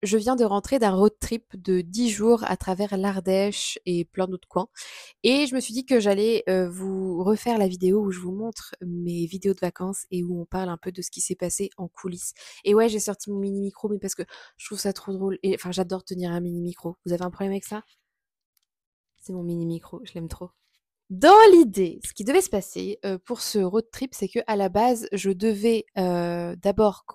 je viens de rentrer d'un road trip de 10 jours à travers l'Ardèche et plein d'autres coins. Et je me suis dit que j'allais vous refaire la vidéo où je vous montre mes vidéos de vacances et où on parle un peu de ce qui s'est passé en coulisses. Et ouais, j'ai sorti mon mini micro, mais parce que je trouve ça trop drôle. Et enfin, j'adore tenir un mini micro. Vous avez un problème avec ça? C'est mon mini micro, je l'aime trop. Dans l'idée, ce qui devait se passer pour ce road trip, c'est que à la base, je devais d'abord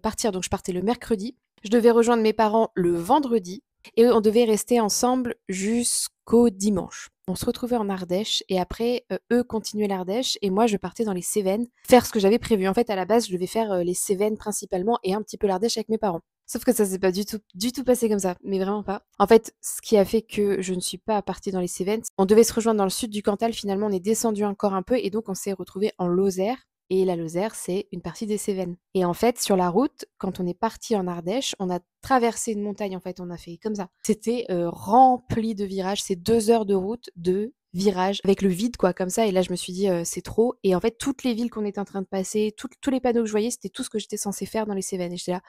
partir. Donc, je partais le mercredi. Je devais rejoindre mes parents le vendredi. Et on devait rester ensemble jusqu'au dimanche. On se retrouvait en Ardèche et après, eux continuaient l'Ardèche et moi je partais dans les Cévennes faire ce que j'avais prévu. En fait, à la base, je devais faire les Cévennes principalement et un petit peu l'Ardèche avec mes parents. Sauf que ça s'est pas du tout passé comme ça, mais vraiment pas. En fait, ce qui a fait que je ne suis pas partie dans les Cévennes, on devait se rejoindre dans le sud du Cantal. Finalement, on est descendu encore un peu et donc on s'est retrouvé en Lozère. Et la Lozère, c'est une partie des Cévennes. Et en fait, sur la route, quand on est parti en Ardèche, on a traversé une montagne, en fait, on a fait comme ça. C'était rempli de virages, c'est 2 heures de route de virages, avec le vide, quoi, comme ça. Et là, je me suis dit, c'est trop. Et en fait, toutes les villes qu'on était en train de passer, tous les panneaux que je voyais, c'était tout ce que j'étais censée faire dans les Cévennes. Et j'étais là,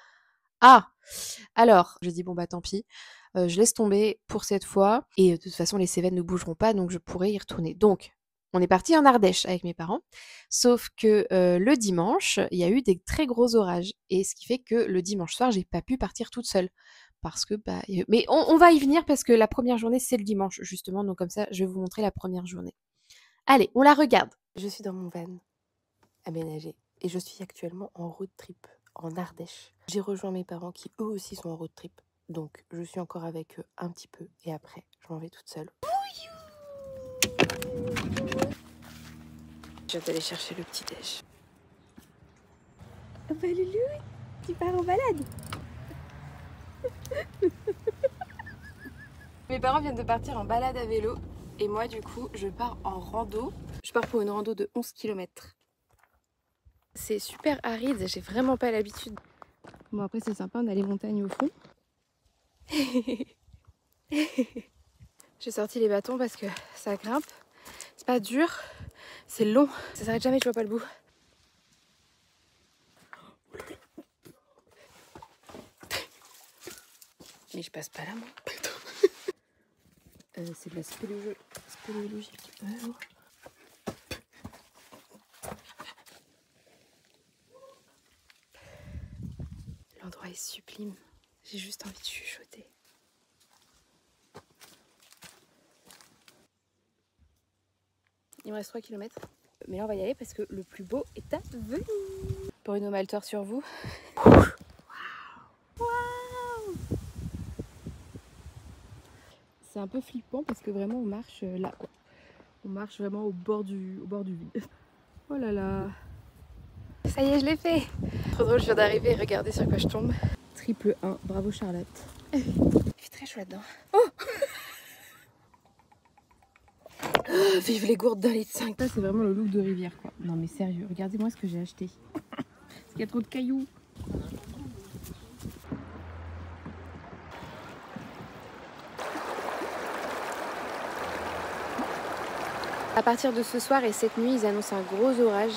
ah. Alors, je dis, bon, bah tant pis. Je laisse tomber pour cette fois. Et de toute façon, les Cévennes ne bougeront pas, donc je pourrai y retourner. Donc, on est parti en Ardèche avec mes parents. Sauf que le dimanche, il y a eu des très gros orages. Et ce qui fait que le dimanche soir, j'ai pas pu partir toute seule. Parce que, bah. Mais on va y venir parce que la première journée, c'est le dimanche, justement. Donc, comme ça, je vais vous montrer la première journée. Allez, on la regarde. Je suis dans mon van aménagé et je suis actuellement en road trip en Ardèche. J'ai rejoint mes parents qui eux aussi sont en road trip. Donc je suis encore avec eux un petit peu et après je m'en vais toute seule. Je vais aller chercher le petit déj. Oh bah Loulou, tu pars en balade. Mes parents viennent de partir en balade à vélo et moi du coup je pars en rando. Je pars pour une rando de 11 km. C'est super aride, j'ai vraiment pas l'habitude. Bon après c'est sympa, on a les montagnes au fond. J'ai sorti les bâtons parce que ça grimpe. C'est pas dur, c'est long. Ça s'arrête jamais, je vois pas le bout. Mais je passe pas là, moi. C'est de la spéléologie. L'endroit est sublime. J'ai juste envie de chuchoter. Il me reste 3 km. Mais là, on va y aller parce que le plus beau est à venir. Bruno Maltor sur vous. C'est un peu flippant parce que vraiment on marche là quoi. On marche vraiment au bord du vide. Oh là là. Ça y est, je l'ai fait. Trop drôle, je viens d'arriver. Regardez sur quoi je tombe. Triple 1, bravo Charlotte. Il fait très chaud là-dedans. Oh, vive les gourdes d'1,5 litre. Ça c'est vraiment le look de rivière quoi. Non mais sérieux, regardez-moi ce que j'ai acheté. Parce qu'il y a trop de cailloux. À partir de ce soir et cette nuit, ils annoncent un gros orage.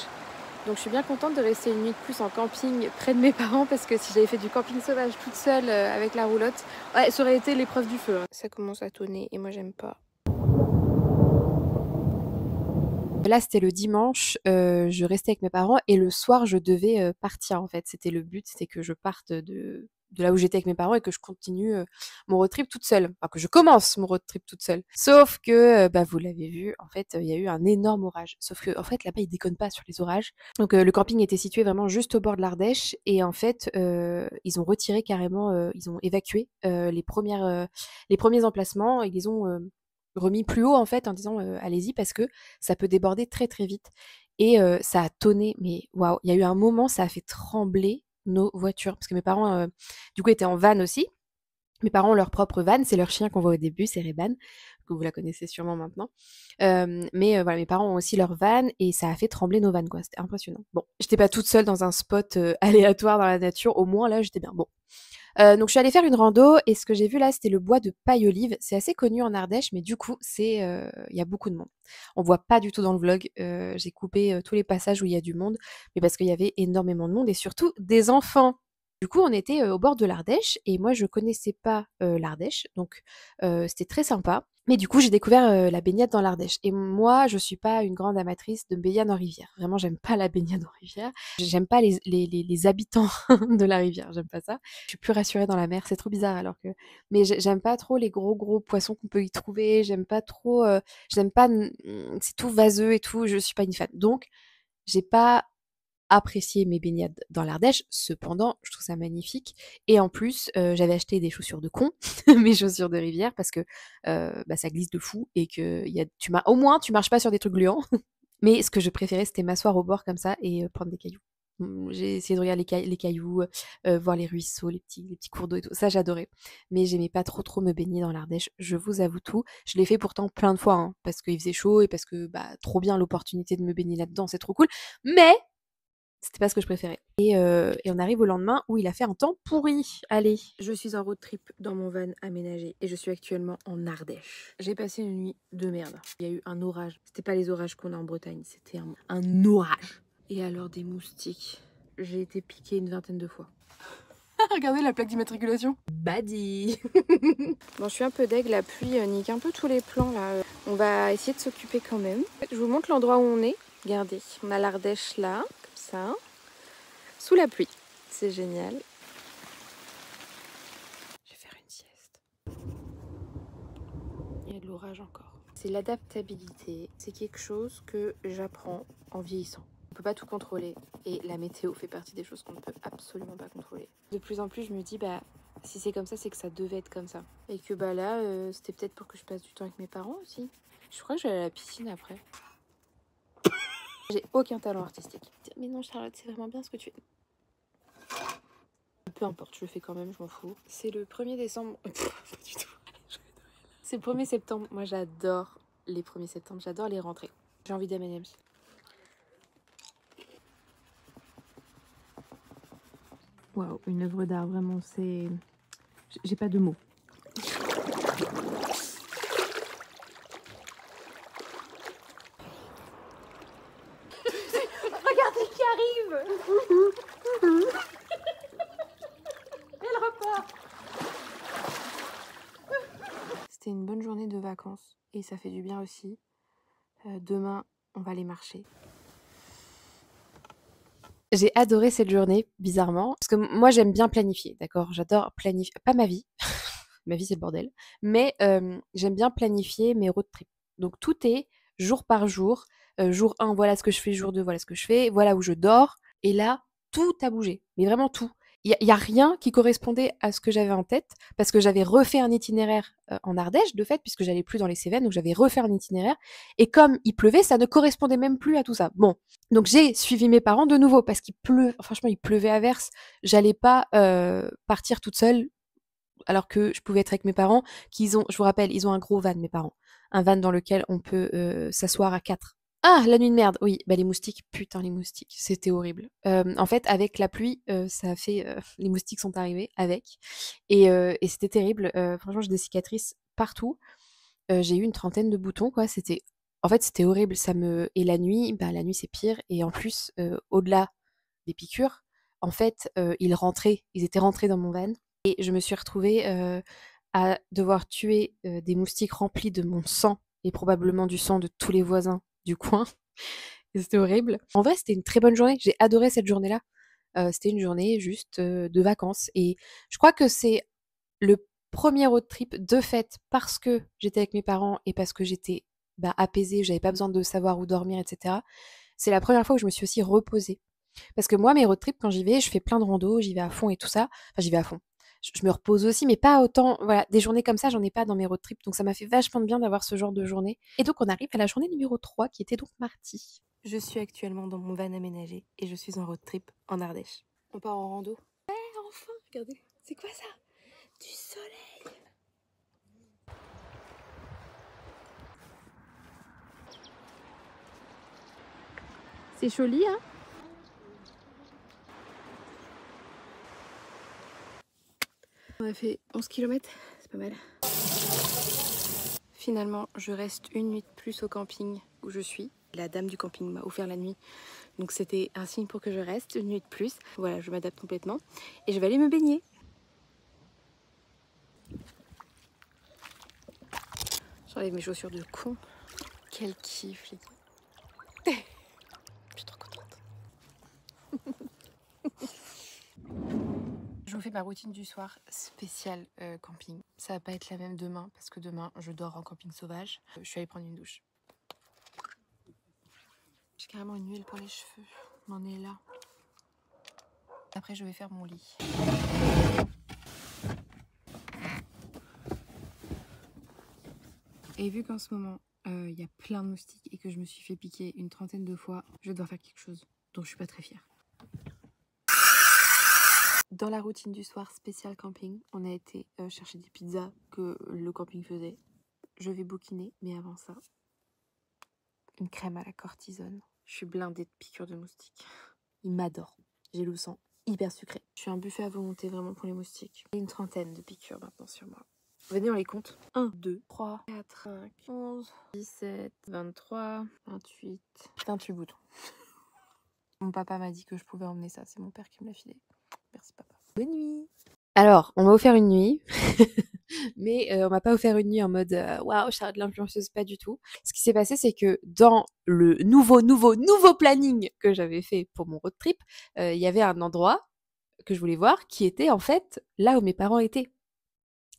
Donc je suis bien contente de rester une nuit de plus en camping près de mes parents parce que si j'avais fait du camping sauvage toute seule avec la roulotte, ouais, ça aurait été l'épreuve du feu. Ça commence à tonner et moi j'aime pas. Là, c'était le dimanche, je restais avec mes parents et le soir, je devais partir en fait. C'était le but, c'était que je parte de là où j'étais avec mes parents et que je continue mon road trip toute seule. Enfin, que je commence mon road trip toute seule. Sauf que, bah, vous l'avez vu, en fait, il y a eu un énorme orage. Sauf que, en fait, là-bas, ils déconnent pas sur les orages. Donc, le camping était situé vraiment juste au bord de l'Ardèche et en fait, ils ont retiré carrément, ils ont évacué les premiers emplacements. Ils les ont remis plus haut en fait en disant allez-y parce que ça peut déborder très très vite. Et ça a tonné, mais waouh, il y a eu un moment, ça a fait trembler nos voitures. Parce que mes parents, du coup, étaient en van aussi. Mes parents ont leur propre van, c'est leur chien qu'on voit au début, c'est Reban, que vous la connaissez sûrement maintenant. Mais voilà, mes parents ont aussi leur van et ça a fait trembler nos vannes, quoi. C'était impressionnant. Bon, j'étais pas toute seule dans un spot aléatoire dans la nature, au moins là, j'étais bien. Bon, donc je suis allée faire une rando et ce que j'ai vu là, c'était le bois de Paille-Olive. C'est assez connu en Ardèche, mais du coup, il y a beaucoup de monde. On voit pas du tout dans le vlog. J'ai coupé tous les passages où il y a du monde, mais parce qu'il y avait énormément de monde et surtout des enfants. Du coup, on était au bord de l'Ardèche et moi, je connaissais pas l'Ardèche, donc c'était très sympa. Mais du coup, j'ai découvert la baignade dans l'Ardèche. Et moi, je suis pas une grande amatrice de baignade en rivière. Vraiment, j'aime pas la baignade en rivière. J'aime pas les habitants de la rivière. J'aime pas ça. Je suis plus rassurée dans la mer. C'est trop bizarre alors que. Mais j'aime pas trop les gros poissons qu'on peut y trouver. J'aime pas trop. J'aime pas. C'est tout vaseux et tout. Je suis pas une fan. Donc, j'ai pas apprécié mes baignades dans l'Ardèche, cependant, je trouve ça magnifique. Et en plus, j'avais acheté des chaussures de con, mes chaussures de rivière, parce que bah, ça glisse de fou et que au moins tu marches pas sur des trucs gluants. Mais ce que je préférais, c'était m'asseoir au bord comme ça et prendre des cailloux. J'ai essayé de regarder les cailloux, voir les ruisseaux, les petits cours d'eau et tout. Ça, j'adorais. Mais j'aimais pas trop me baigner dans l'Ardèche. Je vous avoue tout. Je l'ai fait pourtant plein de fois, hein, parce qu'il faisait chaud et parce que, bah, trop bien l'opportunité de me baigner là-dedans, c'est trop cool. Mais c'était pas ce que je préférais. Et on arrive au lendemain où il a fait un temps pourri. Allez. Je suis en road trip dans mon van aménagé et je suis actuellement en Ardèche. J'ai passé une nuit de merde. Il y a eu un orage. C'était pas les orages qu'on a en Bretagne, c'était un orage. Et alors des moustiques. J'ai été piquée une 20aine de fois. Regardez la plaque d'immatriculation. Badi. Bon, je suis un peu deg, la pluie nique un peu tous les plans là. On va essayer de s'occuper quand même. Je vous montre l'endroit où on est. Regardez, on a l'Ardèche là, comme ça, sous la pluie. C'est génial. Je vais faire une sieste. Il y a de l'orage encore. C'est l'adaptabilité. C'est quelque chose que j'apprends en vieillissant. On peut pas tout contrôler et la météo fait partie des choses qu'on ne peut absolument pas contrôler. De plus en plus, je me dis, bah, si c'est comme ça, c'est que ça devait être comme ça. Et que bah là, c'était peut-être pour que je passe du temps avec mes parents aussi. Je crois que je vais aller à la piscine après. J'ai aucun talent artistique. Mais non, Charlotte, c'est vraiment bien ce que tu fais. Peu importe, je le fais quand même, je m'en fous. C'est le 1er décembre. Pas du tout. C'est le 1er septembre. Moi, j'adore les 1er septembre. J'adore les rentrées. J'ai envie d'M&M's. Waouh, une œuvre d'art, vraiment, c'est... J'ai pas de mots. Regardez qui arrive. Elle repart. C'était une bonne journée de vacances et ça fait du bien aussi. Demain, on va aller marcher. J'ai adoré cette journée, bizarrement, parce que moi j'aime bien planifier, d'accord? J'adore planifier, pas ma vie, ma vie c'est le bordel, mais j'aime bien planifier mes road trips. Donc tout est jour par jour. Jour 1, voilà ce que je fais, jour 2, voilà ce que je fais, voilà où je dors. Et là, tout a bougé, mais vraiment tout. Il y a rien qui correspondait à ce que j'avais en tête, parce que j'avais refait un itinéraire en Ardèche, de fait, puisque j'allais plus dans les Cévennes, donc j'avais refait un itinéraire. Et comme il pleuvait, ça ne correspondait même plus à tout ça. Bon, donc j'ai suivi mes parents de nouveau, parce qu'il pleut, franchement, il pleuvait à verse. J'allais pas partir toute seule alors que je pouvais être avec mes parents, je vous rappelle, ils ont un gros van, mes parents. Un van dans lequel on peut s'asseoir à 4. Ah, la nuit de merde, oui, bah les moustiques, putain les moustiques, c'était horrible. En fait, avec la pluie, ça a fait, les moustiques sont arrivés avec, et c'était terrible. Franchement, j'ai des cicatrices partout. J'ai eu une trentaine de boutons, quoi. En fait, c'était horrible. Et la nuit, bah la nuit c'est pire. Et en plus, au-delà des piqûres, en fait, ils étaient rentrés dans mon van. Et je me suis retrouvée à devoir tuer des moustiques remplis de mon sang et probablement du sang de tous les voisins du coin. Et c'était horrible. En vrai, c'était une très bonne journée. J'ai adoré cette journée-là. C'était une journée juste de vacances. Et je crois que c'est le premier road trip de fait parce que j'étais avec mes parents et parce que j'étais bah, apaisée, j'avais pas besoin de savoir où dormir, etc. C'est la première fois où je me suis aussi reposée. Parce que moi, mes road trips, quand j'y vais, je fais plein de rando, j'y vais à fond et tout ça. Enfin, j'y vais à fond. Je me repose aussi, mais pas autant. Voilà, des journées comme ça, j'en ai pas dans mes road trips. Donc ça m'a fait vachement de bien d'avoir ce genre de journée. Et donc on arrive à la journée numéro 3, qui était donc mardi. Je suis actuellement dans mon van aménagé et je suis en road trip en Ardèche. On part en rando. Ouais, enfin, regardez. C'est quoi ça? Du soleil. C'est joli, hein? On a fait 11 km, c'est pas mal. Finalement, je reste une nuit de plus au camping où je suis. La dame du camping m'a offert la nuit. Donc c'était un signe pour que je reste une nuit de plus. Voilà, je m'adapte complètement. Et je vais aller me baigner. J'enlève mes chaussures de con. Quel kiff, les gars. Je suis trop contente. Je vous fais ma routine du soir spéciale camping. Ça va pas être la même demain parce que demain je dors en camping sauvage. Je suis allée prendre une douche. J'ai carrément une huile pour les cheveux. On en est là. Après je vais faire mon lit. Et vu qu'en ce moment il y a plein de moustiques et que je me suis fait piquer une trentaine de fois, je dois faire quelque chose dont je suis pas très fière. Dans la routine du soir spécial camping, on a été chercher des pizzas que le camping faisait. Je vais bouquiner, mais avant ça, une crème à la cortisone. Je suis blindée de piqûres de moustiques. Ils m'adorent. J'ai le sang hyper sucré. Je suis un buffet à volonté vraiment pour les moustiques. Et une trentaine de piqûres maintenant sur moi. Venez, on les compte. 1, 2, 3, 4, 5, 11, 17, 23, 28... 28 boutons. Mon papa m'a dit que je pouvais emmener ça. C'est mon père qui me l'a filé. Merci papa. Bonne nuit. Alors, on m'a offert une nuit, mais on m'a pas offert une nuit en mode waouh, Charlotte l'influenceuse, pas du tout. Ce qui s'est passé, c'est que dans le nouveau planning que j'avais fait pour mon road trip, il y avait un endroit que je voulais voir qui était en fait là où mes parents étaient.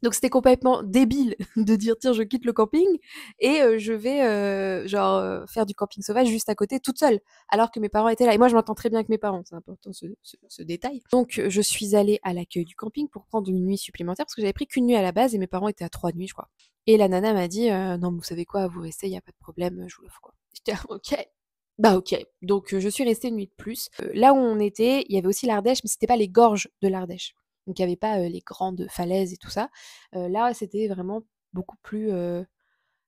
Donc c'était complètement débile de dire tiens je quitte le camping et je vais faire du camping sauvage juste à côté toute seule alors que mes parents étaient là et moi je m'entends très bien avec mes parents, c'est important ce détail. Donc je suis allée à l'accueil du camping pour prendre une nuit supplémentaire parce que j'avais pris qu'une nuit à la base et mes parents étaient à 3 nuits je crois. Et la nana m'a dit non mais vous savez quoi, vous restez, il y a pas de problème, je vous l'offre quoi. J'étais ok. Bah ok, donc je suis restée une nuit de plus. Là où on était, il y avait aussi l'Ardèche, mais c'était pas les gorges de l'Ardèche. Donc il n'y avait pas les grandes falaises et tout ça. Là, c'était vraiment beaucoup plus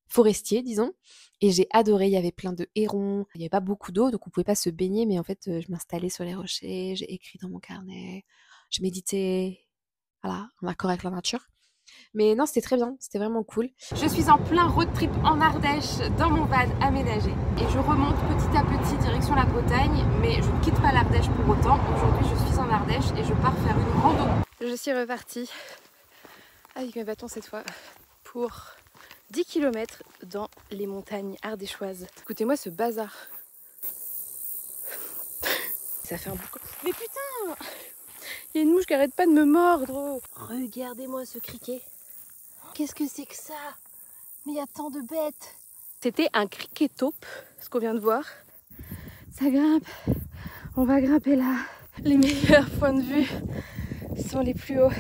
forestier, disons. Et j'ai adoré, il y avait plein de hérons, il n'y avait pas beaucoup d'eau, donc on pouvait pas se baigner, mais en fait, je m'installais sur les rochers, j'ai écrit dans mon carnet, je méditais, voilà, en accord avec la nature. Mais non, c'était très bien, c'était vraiment cool. Je suis en plein road trip en Ardèche dans mon van aménagé et je remonte petit à petit direction la Bretagne, mais je ne quitte pas l'Ardèche pour autant. Aujourd'hui, je suis en Ardèche et je pars faire une rando. Je suis repartie avec mes bâtons cette fois pour 10 km dans les montagnes ardéchoises. Écoutez-moi ce bazar. Ça fait un boucan. Mais putain! Il y a une mouche qui arrête pas de me mordre. Regardez-moi ce criquet. Qu'est-ce que c'est que ça? Mais il y a tant de bêtes. C'était un criquet taupe, ce qu'on vient de voir. Ça grimpe. On va grimper là. Les meilleurs points de vue sont les plus hauts.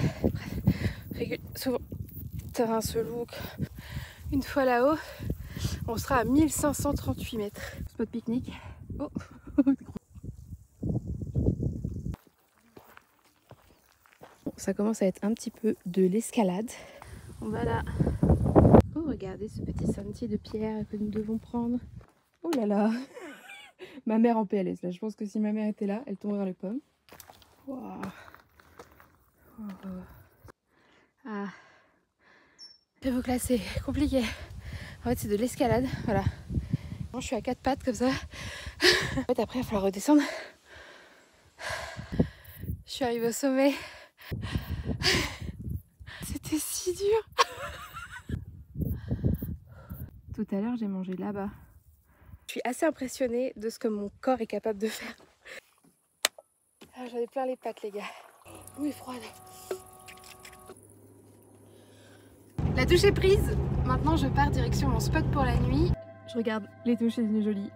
Souvent, terrain se look. Une fois là-haut, on sera à 1538 mètres. Spot pique-nique. Oh. Ça commence à être un petit peu de l'escalade. On va là. Oh, regardez ce petit sentier de pierre que nous devons prendre. Oh là là. Ma mère en PLS là. Je pense que si ma mère était là, elle tomberait dans les pommes. Wow. Oh. Ah. J'avoue que là c'est compliqué. En fait c'est de l'escalade. Voilà. Je suis à 4 pattes comme ça. En fait après il va falloir redescendre. Je suis arrivée au sommet. C'était si dur. Tout à l'heure, j'ai mangé là-bas. Je suis assez impressionnée de ce que mon corps est capable de faire. Ah, j'en ai plein les pattes, les gars. Oui, froide. La douche est prise. Maintenant, je pars direction mon spot pour la nuit. Je regarde les douches, c'est une jolie.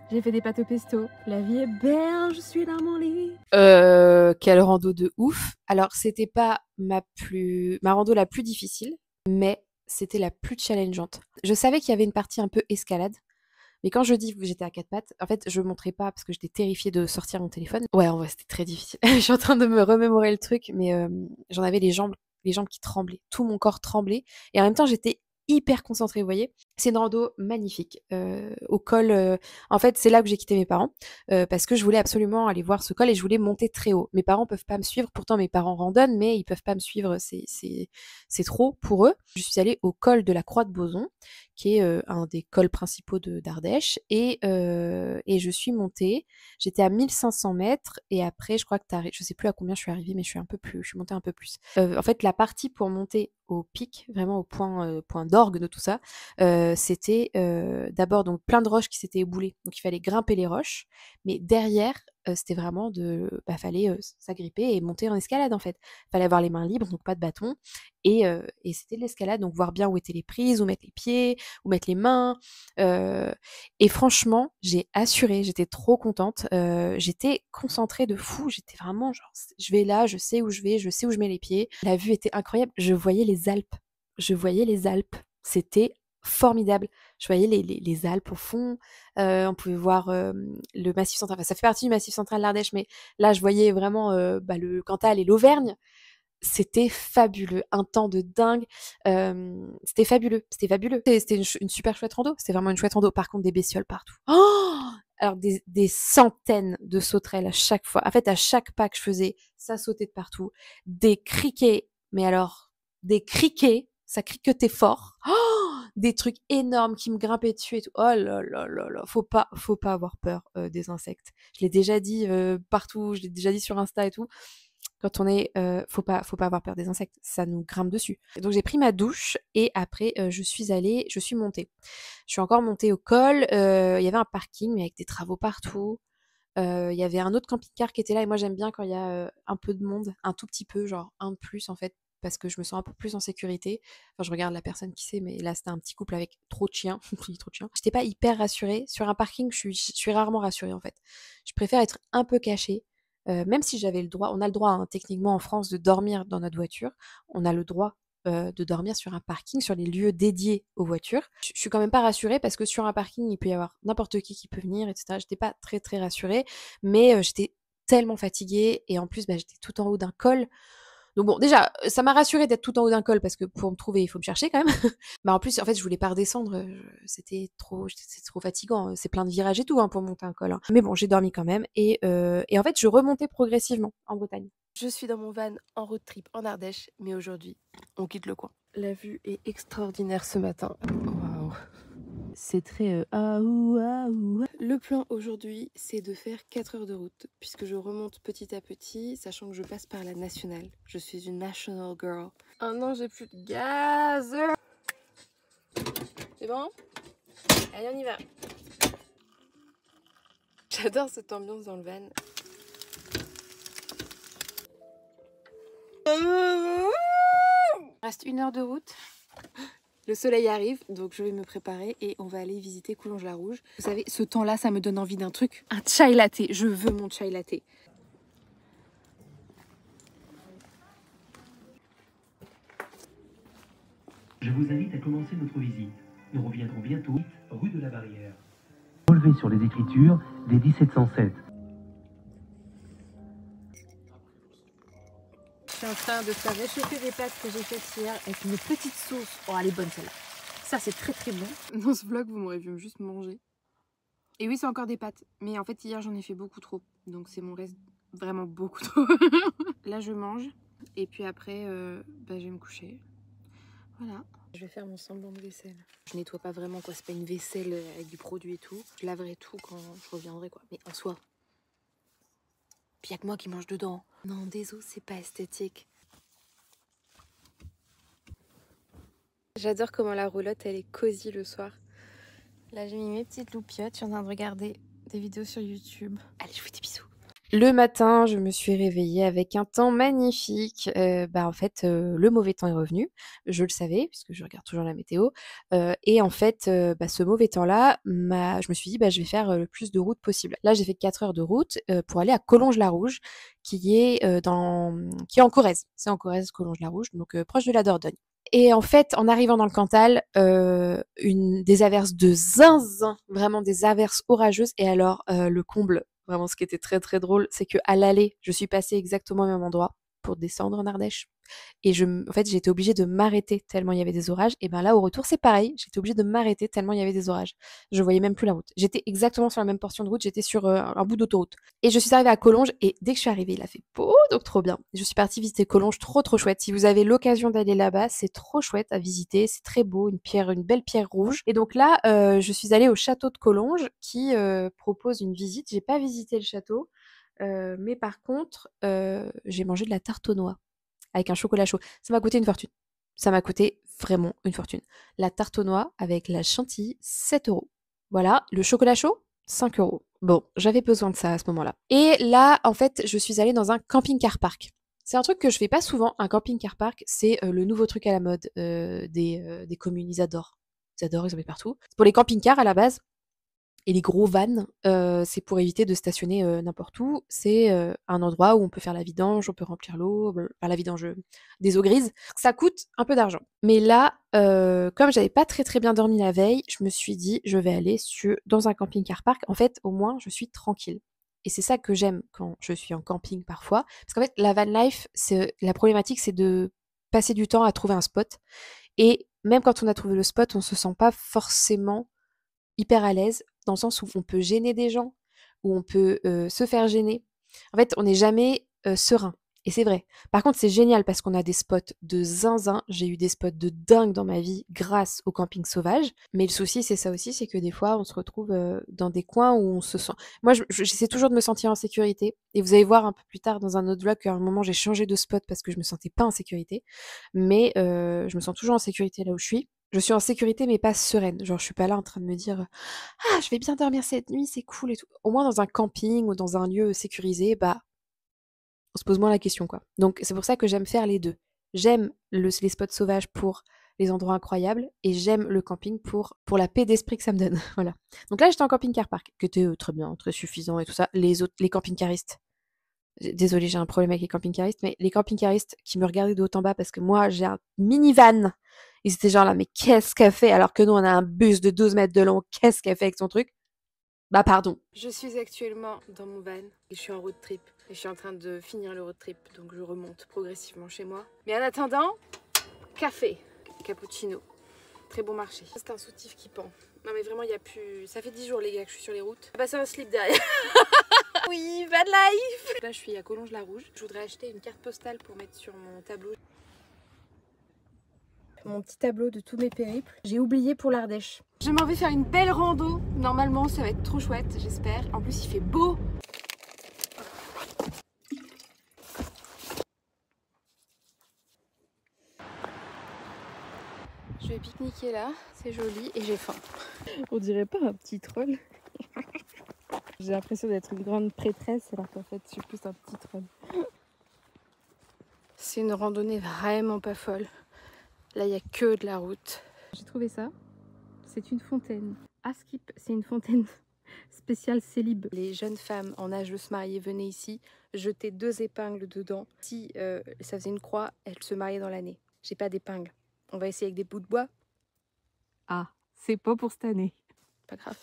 J'ai fait des pâtes au pesto. La vie est belle, je suis dans mon lit. Quelle rando de ouf. Alors, c'était pas ma rando la plus difficile, mais c'était la plus challengeante. Je savais qu'il y avait une partie un peu escalade, mais quand je dis que j'étais à 4 pattes, en fait, je montrais pas parce que j'étais terrifiée de sortir mon téléphone. Ouais, en vrai, c'était très difficile. Je suis en train de me remémorer le truc, mais j'en avais les jambes qui tremblaient. Tout mon corps tremblait. Et en même temps, j'étais hyper concentrée, vous voyez. C'est une rando magnifique, au col, en fait, c'est là que j'ai quitté mes parents, parce que je voulais absolument aller voir ce col et je voulais monter très haut. Mes parents peuvent pas me suivre, pourtant mes parents randonnent, mais ils peuvent pas me suivre, c'est trop pour eux. Je suis allée au col de la Croix de Bozon, qui est, un des cols principaux d'Ardèche et je suis montée. J'étais à 1500 mètres et après je crois que je sais plus à combien je suis arrivée, mais je suis montée un peu plus. En fait, la partie pour monter au pic, vraiment au point d'orgue de tout ça, c'était d'abord donc plein de roches qui s'étaient éboulées. Donc il fallait grimper les roches, mais derrière, c'était vraiment fallait s'agripper et monter en escalade en fait. Fallait avoir les mains libres, donc pas de bâton. Et c'était de l'escalade, donc voir bien où étaient les prises, où mettre les pieds, où mettre les mains. Et franchement, j'ai assuré, j'étais trop contente. J'étais concentrée de fou, j'étais vraiment genre, je vais là, je sais où je vais, je sais où je mets les pieds. La vue était incroyable, je voyais les Alpes. Je voyais les Alpes. C'était formidable. Je voyais les Alpes au fond. On pouvait voir le Massif central. Enfin, ça fait partie du Massif central de l'Ardèche, mais là, je voyais vraiment le Cantal et l'Auvergne. C'était fabuleux, un temps de dingue. C'était fabuleux, c'était fabuleux. C'était une super chouette rando. C'était vraiment une chouette rando. Par contre, des bestioles partout. Oh, alors des centaines de sauterelles à chaque fois. En fait, à chaque pas que je faisais, ça sautait de partout. Des criquets, mais alors des criquets, ça criquetait fort. Oh, des trucs énormes qui me grimpaient dessus et tout. Oh là là là là, faut pas avoir peur des insectes. Je l'ai déjà dit partout, je l'ai déjà dit sur Insta et tout. Quand on est, faut pas avoir peur des insectes, ça nous grimpe dessus. Donc j'ai pris ma douche et après je suis montée. Je suis encore montée au col, il y avait un parking mais avec des travaux partout. Il y avait un autre camping-car qui était là et moi j'aime bien quand il y a un peu de monde, un tout petit peu, genre un de plus en fait, parce que je me sens un peu plus en sécurité. Enfin, je regarde la personne qui c'est, mais là c'était un petit couple avec trop de chiens. Trop de chiens. J'étais pas hyper rassurée. Sur un parking, je suis rarement rassurée en fait. Je préfère être un peu cachée. Même si j'avais le droit, on a le droit hein, techniquement en France de dormir dans notre voiture, on a le droit de dormir sur un parking, sur les lieux dédiés aux voitures. Je suis quand même pas rassurée parce que sur un parking, il peut y avoir n'importe qui peut venir, etc. J'étais pas très très rassurée, mais j'étais tellement fatiguée et en plus j'étais tout en haut d'un col. Donc bon, déjà, ça m'a rassurée d'être tout en haut d'un col parce que pour me trouver, il faut me chercher quand même. Mais en plus, en fait, je voulais pas redescendre. C'était trop fatigant. C'est plein de virages et tout hein, pour monter un col. Hein. Mais bon, j'ai dormi quand même. Et en fait, je remontais progressivement en Bretagne. Je suis dans mon van en road trip en Ardèche, mais aujourd'hui, on quitte le coin. La vue est extraordinaire ce matin. Waouh. C'est très aou. Le plan aujourd'hui, c'est de faire 4 heures de route, puisque je remonte petit à petit, sachant que je passe par la nationale. Je suis une national girl. Oh non, j'ai plus de gaz. C'est bon? Allez, on y va. J'adore cette ambiance dans le van. Reste 1 heure de route. Le soleil arrive, donc je vais me préparer et on va aller visiter Coulonges-la-Rouge. Vous savez, ce temps-là, ça me donne envie d'un truc. Un chai latte. Je veux mon chai latte. Je vous invite à commencer notre visite. Nous reviendrons bientôt, rue de la Barrière. Relevé sur les écritures dès 1707. Je suis en train de faire réchauffer des pâtes que j'ai faites hier avec une petite sauce. Oh, elle est bonne celle-là. Ça, c'est très très bon. Dans ce vlog, vous m'aurez vu juste manger. Et oui, c'est encore des pâtes. Mais en fait, hier, j'en ai fait beaucoup trop. Donc, c'est mon reste vraiment beaucoup trop. Là, je mange. Et puis après, je vais me coucher. Voilà. Je vais faire mon semblant de vaisselle. Je nettoie pas vraiment, quoi. C'est pas une vaisselle avec du produit et tout. Je laverai tout quand je reviendrai, quoi. Mais en soi. Puis y a que moi qui mange dedans. Non, désolé, c'est pas esthétique. J'adore comment la roulotte, elle est cosy le soir. Là, j'ai mis mes petites loupiottes. Je suis en train de regarder des vidéos sur YouTube. Allez, je vous fais des bisous. Le matin, je me suis réveillée avec un temps magnifique. En fait, le mauvais temps est revenu. Je le savais puisque je regarde toujours la météo. Et en fait, ce mauvais temps-là, je me suis dit, je vais faire le plus de route possible. Là, j'ai fait 4 heures de route pour aller à Collonges-la-Rouge, qui est en Corrèze. C'est en Corrèze, Collonges-la-Rouge, donc proche de la Dordogne. Et en fait, en arrivant dans le Cantal, des averses de zinzin, vraiment des averses orageuses. Et alors, le comble, vraiment ce qui était très très drôle, c'est qu'à l'aller, je suis passée exactement au même endroit pour descendre en Ardèche. Et en fait, j'étais obligée de m'arrêter tellement il y avait des orages. Et ben là, au retour, c'est pareil. J'étais obligée de m'arrêter tellement il y avait des orages. Je voyais même plus la route. J'étais exactement sur la même portion de route. J'étais sur un bout d'autoroute. Et je suis arrivée à Collonges. Et dès que je suis arrivée, il a fait beau, donc trop bien. Je suis partie visiter Collonges, trop chouette. Si vous avez l'occasion d'aller là-bas, c'est trop chouette à visiter. C'est très beau, une belle pierre rouge. Et donc là, je suis allée au château de Collonges qui propose une visite. J'ai pas visité le château, mais par contre, j'ai mangé de la tarte aux noix avec un chocolat chaud. Ça m'a coûté une fortune. Ça m'a coûté vraiment une fortune. La tarte aux noix avec la chantilly, 7 €. Voilà, le chocolat chaud, 5 €. Bon, j'avais besoin de ça à ce moment-là. Et là, en fait, je suis allée dans un camping-car park. C'est un truc que je fais pas souvent, un camping-car park, c'est le nouveau truc à la mode des communes, ils adorent. Ils adorent, ils en mettent partout. C'est pour les camping-cars à la base. Et les gros vannes, c'est pour éviter de stationner n'importe où. C'est un endroit où on peut faire la vidange, on peut remplir l'eau, enfin la vidange des eaux grises. Ça coûte un peu d'argent. Mais là, comme j'avais pas très bien dormi la veille, je me suis dit, je vais aller dans un camping-car park. En fait, au moins, je suis tranquille. Et c'est ça que j'aime quand je suis en camping parfois. Parce qu'en fait, la van life, la problématique, c'est de passer du temps à trouver un spot. Et même quand on a trouvé le spot, on se sent pas forcément hyper à l'aise, dans le sens où on peut gêner des gens, où on peut se faire gêner. En fait, on n'est jamais serein. Et c'est vrai. Par contre, c'est génial parce qu'on a des spots de zinzin. J'ai eu des spots de dingue dans ma vie grâce au camping sauvage. Mais le souci, c'est ça aussi, c'est que des fois, on se retrouve dans des coins où on se sent... Moi, j'essaie toujours de me sentir en sécurité. Et vous allez voir un peu plus tard dans un autre vlog qu'à un moment, j'ai changé de spot parce que je me sentais pas en sécurité. Mais je me sens toujours en sécurité là où je suis. Je suis en sécurité, mais pas sereine. Genre, je suis pas là en train de me dire ah, je vais bien dormir cette nuit, c'est cool et tout. Au moins, dans un camping ou dans un lieu sécurisé, bah, on se pose moins la question, quoi. Donc, c'est pour ça que j'aime faire les deux. J'aime les spots sauvages pour les endroits incroyables et j'aime le camping pour la paix d'esprit que ça me donne. Voilà. Donc là, j'étais en camping-car park, qui était très bien, très suffisant et tout ça. Les camping-caristes, désolée, j'ai un problème avec les camping-caristes, mais les camping-caristes qui me regardaient de haut en bas parce que moi, j'ai un minivan. Ils étaient genre là, mais qu'est-ce qu'elle fait? Alors que nous, on a un bus de 12 mètres de long. Qu'est-ce qu'elle fait avec son truc? Bah, pardon. Je suis actuellement dans mon van et je suis en road trip. Et je suis en train de finir le road trip, donc je remonte progressivement chez moi. Mais en attendant, café, cappuccino. Très bon marché. C'est un soutif qui pend. Non mais vraiment, il y a plus... Ça fait 10 jours les gars que je suis sur les routes. Ah bah c'est un slip derrière. Oui, van life. Là je suis à Collonges-la-Rouge. Je voudrais acheter une carte postale pour mettre sur mon tableau. Mon petit tableau de tous mes périples. J'ai oublié pour l'Ardèche. Je m'en vais faire une belle rando. Normalement ça va être trop chouette, j'espère. En plus il fait beau. Je vais pique-niquer là, c'est joli et j'ai faim. On dirait pas un petit troll. J'ai l'impression d'être une grande prêtresse alors qu'en fait je suis plus un petit troll. C'est une randonnée vraiment pas folle. Là il n'y a que de la route. J'ai trouvé ça. C'est une fontaine. Askip, c'est une fontaine spéciale célib. Les jeunes femmes en âge de se marier venaient ici, jetaient 2 épingles dedans. Si ça faisait une croix, elles se mariaient dans l'année. J'ai pas d'épingles. On va essayer avec des bouts de bois. Ah, c'est pas pour cette année. Pas grave.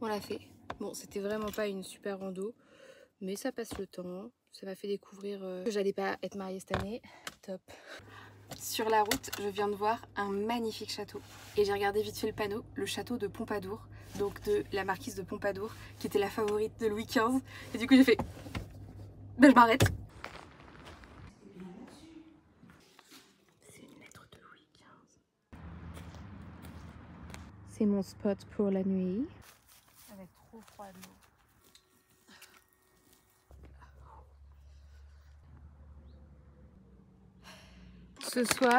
On l'a fait. Bon, c'était vraiment pas une super rando, mais ça passe le temps. Ça m'a fait découvrir que j'allais pas être mariée cette année. Top. Sur la route, je viens de voir un magnifique château. Et j'ai regardé vite fait le panneau, le château de Pompadour, donc de la marquise de Pompadour, qui était la favorite de Louis XV. Et du coup, j'ai fait, ben je m'arrête. C'est mon spot pour la nuit. Avec trop froid de l'eau. Ce soir,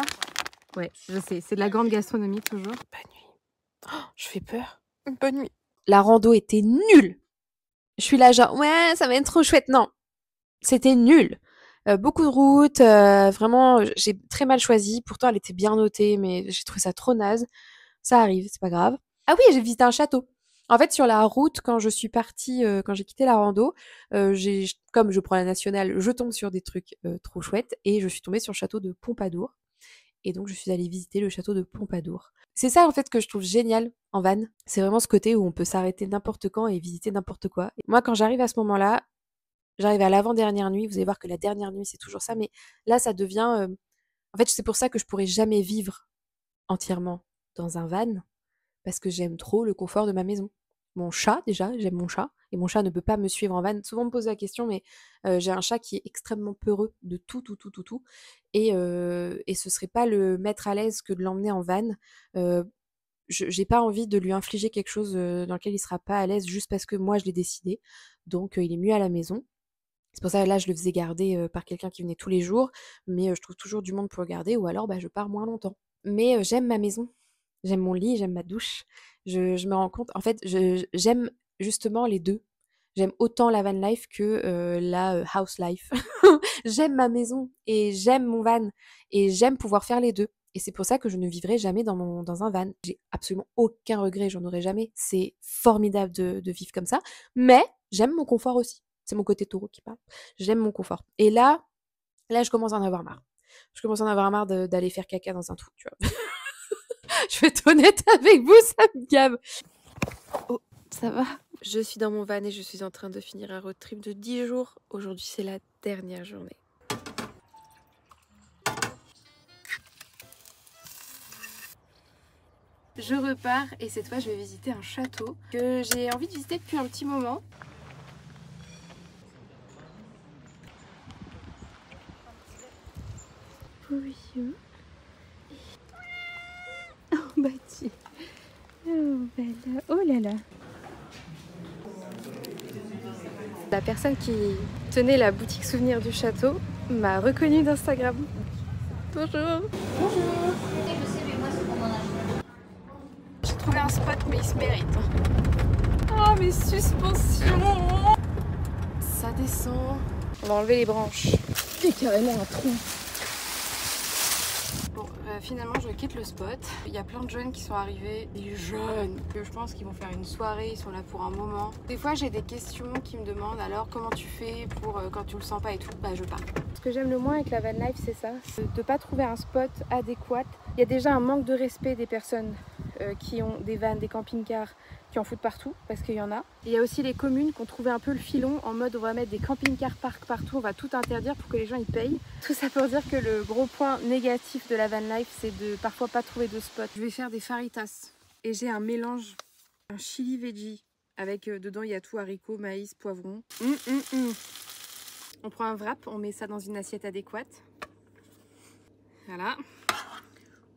ouais, je sais, c'est de la grande gastronomie toujours. Bonne nuit. Oh, je fais peur. Bonne nuit. La rando était nulle. Je suis là genre, ouais, ça va être trop chouette. Non, c'était nul. Beaucoup de routes, vraiment, j'ai très mal choisi. Pourtant, elle était bien notée, mais j'ai trouvé ça trop naze. Ça arrive, c'est pas grave. Ah oui, j'ai visité un château. En fait, sur la route, quand je suis partie, quand j'ai quitté la rando, comme je prends la nationale, je tombe sur des trucs trop chouettes et je suis tombée sur le château de Pompadour. Et donc, je suis allée visiter le château de Pompadour. C'est ça, en fait, que je trouve génial en van. C'est vraiment ce côté où on peut s'arrêter n'importe quand et visiter n'importe quoi. Et moi, quand j'arrive à ce moment-là, j'arrive à l'avant-dernière nuit, vous allez voir que la dernière nuit, c'est toujours ça, mais là, ça devient, en fait, c'est pour ça que je pourrais jamais vivre entièrement dans un van, parce que j'aime trop le confort de ma maison. Mon chat, déjà, j'aime mon chat, et mon chat ne peut pas me suivre en van. Souvent, on me pose la question, mais j'ai un chat qui est extrêmement peureux de tout, tout, tout, tout, tout, et ce serait pas le mettre à l'aise que de l'emmener en van. J'ai pas envie de lui infliger quelque chose dans lequel il sera pas à l'aise juste parce que moi je l'ai décidé. Donc il est mieux à la maison. C'est pour ça que là je le faisais garder par quelqu'un qui venait tous les jours, mais je trouve toujours du monde pour le garder ou alors bah, je pars moins longtemps. Mais j'aime ma maison, j'aime mon lit, j'aime ma douche. Je me rends compte, en fait, j'aime justement les deux. J'aime autant la van life que la house life. J'aime ma maison et j'aime mon van et j'aime pouvoir faire les deux. Et c'est pour ça que je ne vivrai jamais dans un van. J'ai absolument aucun regret, j'en aurai jamais. C'est formidable de vivre comme ça. Mais j'aime mon confort aussi. C'est mon côté taureau qui parle. J'aime mon confort. Et là, je commence à en avoir marre. Je commence à en avoir marre d'aller faire caca dans un trou, tu vois. Je vais être honnête avec vous, ça me gave. Oh, ça va? Je suis dans mon van et je suis en train de finir un road trip de 10 jours. Aujourd'hui, c'est la dernière journée. Je repars et cette fois, je vais visiter un château que j'ai envie de visiter depuis un petit moment. Oui. Oh, Bati. Oh, belle. Oh là là. La personne qui tenait la boutique souvenir du château m'a reconnue d'Instagram. Bonjour. Bonjour. J'ai trouvé un spot mais il se mérite. Oh mes suspensions. Ça descend. On va enlever les branches. C'est carrément un trou. Bon, finalement je quitte le spot. Il y a plein de jeunes qui sont arrivés, des jeunes que je pense qu'ils vont faire une soirée, ils sont là pour un moment. Des fois j'ai des questions qui me demandent alors comment tu fais pour quand tu le sens pas et tout, bah je pars. Ce que j'aime le moins avec la van life c'est ça, de pas trouver un spot adéquat. Il y a déjà un manque de respect des personnes qui ont des vannes, des camping-cars, qui en foutent partout, parce qu'il y en a. Il y a aussi les communes qui ont trouvé un peu le filon en mode on va mettre des camping-cars partout, on va tout interdire pour que les gens y payent. Tout ça pour dire que le gros point négatif de la van life, c'est de parfois pas trouver de spot. Je vais faire des faritas et j'ai un mélange, un chili veggie, avec dedans il y a tout, haricots, maïs, poivron. On prend un wrap, on met ça dans une assiette adéquate. Voilà.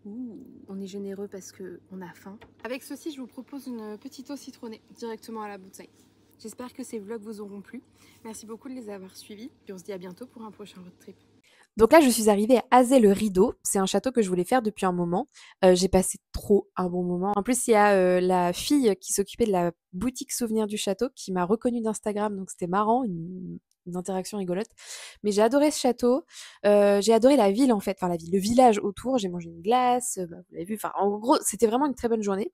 Ouh, on est généreux parce qu'on a faim. Avec ceci, je vous propose une petite eau citronnée directement à la bouteille. J'espère que ces vlogs vous auront plu. Merci beaucoup de les avoir suivis. Puis on se dit à bientôt pour un prochain road trip. Donc là, je suis arrivée à Azay-le-Rideau. C'est un château que je voulais faire depuis un moment. J'ai passé trop un bon moment. En plus, il y a la fille qui s'occupait de la boutique souvenir du château qui m'a reconnue d'Instagram. Donc c'était marrant, une interaction rigolote. Mais j'ai adoré ce château. J'ai adoré la ville en fait. Enfin la ville, le village autour. J'ai mangé une glace. Bah, vous l'avez vu. Enfin en gros, c'était vraiment une très bonne journée.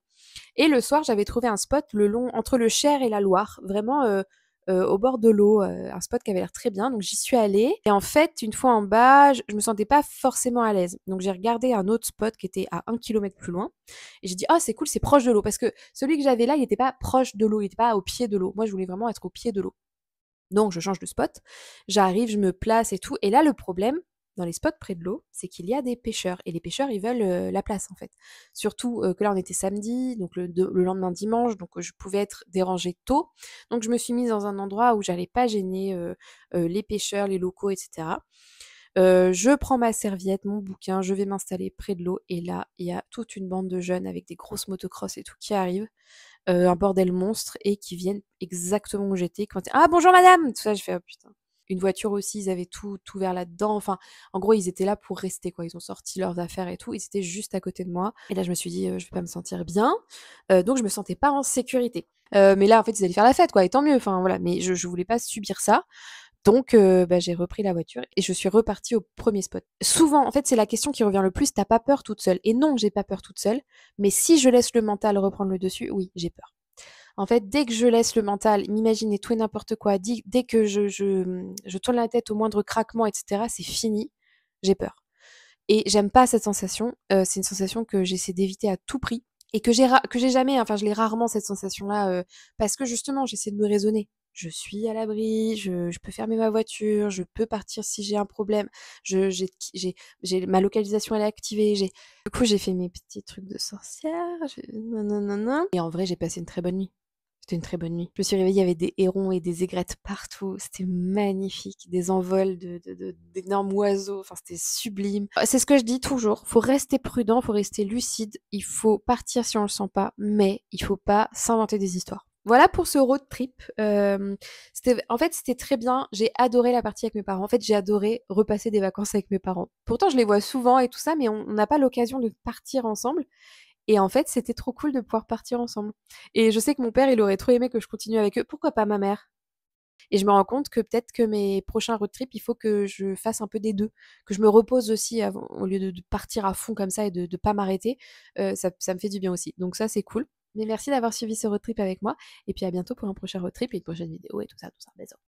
Et le soir, j'avais trouvé un spot le long entre le Cher et la Loire. Vraiment... au bord de l'eau, un spot qui avait l'air très bien. Donc j'y suis allée. Et en fait, une fois en bas, je me sentais pas forcément à l'aise. Donc j'ai regardé un autre spot qui était à 1 kilomètre plus loin. Et j'ai dit, ah, c'est cool, c'est proche de l'eau. Parce que celui que j'avais là, il n'était pas proche de l'eau, il n'était pas au pied de l'eau. Moi, je voulais vraiment être au pied de l'eau. Donc je change de spot. J'arrive, je me place et tout. Et là, le problème, dans les spots près de l'eau, c'est qu'il y a des pêcheurs. Et les pêcheurs, ils veulent la place, en fait. Surtout que là, on était samedi, donc le lendemain dimanche, donc je pouvais être dérangée tôt. Donc je me suis mise dans un endroit où j'allais pas gêner les pêcheurs, les locaux, etc. Je prends ma serviette, mon bouquin, je vais m'installer près de l'eau. Et là, il y a toute une bande de jeunes avec des grosses motocross et tout qui arrivent. Un bordel monstre et qui viennent exactement où j'étais. Ah, bonjour madame! Tout ça, je fais, oh putain. Une voiture aussi, ils avaient tout ouvert là-dedans. Enfin, en gros, ils étaient là pour rester, quoi. Ils ont sorti leurs affaires et tout. Ils étaient juste à côté de moi. Et là, je me suis dit, je vais pas me sentir bien. Donc, je me sentais pas en sécurité. Mais là, en fait, ils allaient faire la fête, quoi. Et tant mieux. Enfin, voilà. Mais je voulais pas subir ça. Donc, j'ai repris la voiture et je suis repartie au premier spot. Souvent, en fait, c'est la question qui revient le plus. T'as pas peur toute seule? Et non, j'ai pas peur toute seule. Mais si je laisse le mental reprendre le dessus, oui, j'ai peur. En fait, dès que je laisse le mental m'imaginer tout et n'importe quoi, dès que je tourne la tête au moindre craquement, etc., c'est fini, j'ai peur. Et j'aime pas cette sensation. C'est une sensation que j'essaie d'éviter à tout prix et que j'ai jamais, enfin, je l'ai rarement cette sensation-là, parce que justement, j'essaie de me raisonner. je suis à l'abri, je peux fermer ma voiture, je peux partir si j'ai un problème, j'ai ma localisation elle est activée, du coup j'ai fait mes petits trucs de sorcière, nananana. Et en vrai j'ai passé une très bonne nuit. C'était une très bonne nuit. Je me suis réveillée, il y avait des hérons et des aigrettes partout. C'était magnifique. Des envols d'énormes oiseaux. Enfin, c'était sublime. C'est ce que je dis toujours. Faut rester prudent, faut rester lucide. Il faut partir si on le sent pas, mais il faut pas s'inventer des histoires. Voilà pour ce road trip. En fait, c'était très bien. J'ai adoré la partie avec mes parents. En fait, j'ai adoré repasser des vacances avec mes parents. Pourtant, je les vois souvent et tout ça, mais on n'a pas l'occasion de partir ensemble. Et en fait, c'était trop cool de pouvoir partir ensemble. Et je sais que mon père, il aurait trop aimé que je continue avec eux. Pourquoi pas ma mère? Et je me rends compte que peut-être que mes prochains road trips, il faut que je fasse un peu des deux, que je me repose aussi avant, au lieu de partir à fond comme ça et de pas m'arrêter. Ça me fait du bien aussi. Donc ça, c'est cool. Mais merci d'avoir suivi ce road trip avec moi. Et puis à bientôt pour un prochain road trip et une prochaine vidéo et tout ça, tout ça. Bisous.